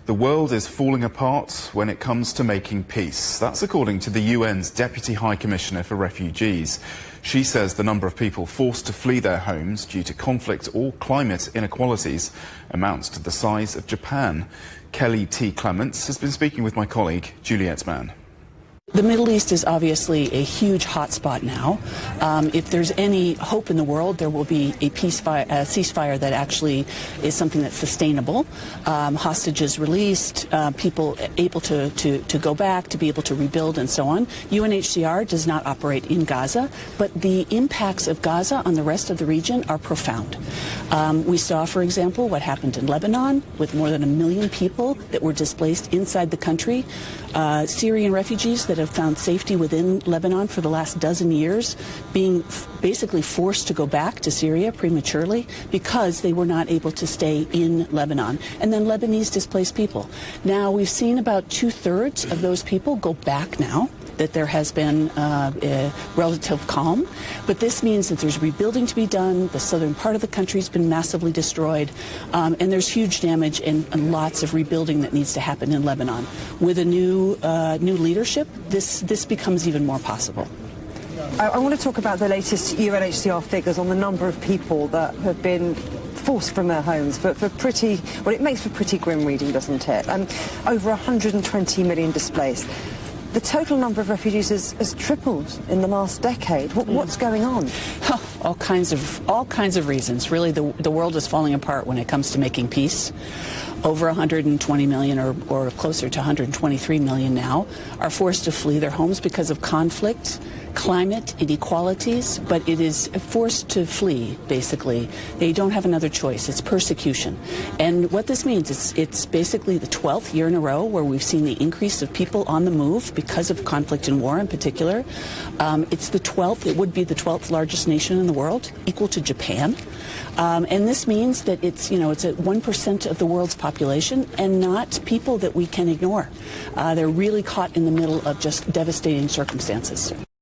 The world is falling apart when it comes to making peace. That's according to the UN's Deputy High Commissioner for Refugees. She says the number of people forced to flee their homes due to conflict or climate inequalities amounts to the size of Japan. Kelly T. Clements has been speaking with my colleague Juliette Mann. The Middle East is obviously a huge hotspot now. If there's any hope in the world, there will be a ceasefire that actually is something that's sustainable. Hostages released, people able to go back, to be able to rebuild and so on. UNHCR does not operate in Gaza, but the impacts of Gaza on the rest of the region are profound. We saw, for example, what happened in Lebanon with more than 1 million people that were displaced inside the country. Syrian refugees that have found safety within Lebanon for the last dozen years being basically forced to go back to Syria prematurely because they were not able to stay in Lebanon. And then Lebanese displaced people. Now we've seen about 2/3 of those people go back now, that there has been a relative calm. But this means that there's rebuilding to be done. The southern part of the country has been massively destroyed. And there's huge damage and lots of rebuilding that needs to happen in Lebanon. With a new leadership, this becomes even more possible. I want to talk about the latest UNHCR figures on the number of people that have been forced from their homes it makes for pretty grim reading, doesn't it? Over 120 million displaced. The total number of refugees has tripled in the last decade. What's going on? All kinds of reasons. Really, the world is falling apart when it comes to making peace. Over 120 million, or closer to 123 million now, are forced to flee their homes because of conflict, climate, inequalities, but it is forced to flee, basically. They don't have another choice. It's persecution. And what this means is it's basically the 12th year in a row where we've seen the increase of people on the move because of conflict and war in particular. It would be the 12th largest nation in the world, equal to Japan. And this means that it's at 1% of the world's population and not people that we can ignore. They're really caught in the middle of just devastating circumstances.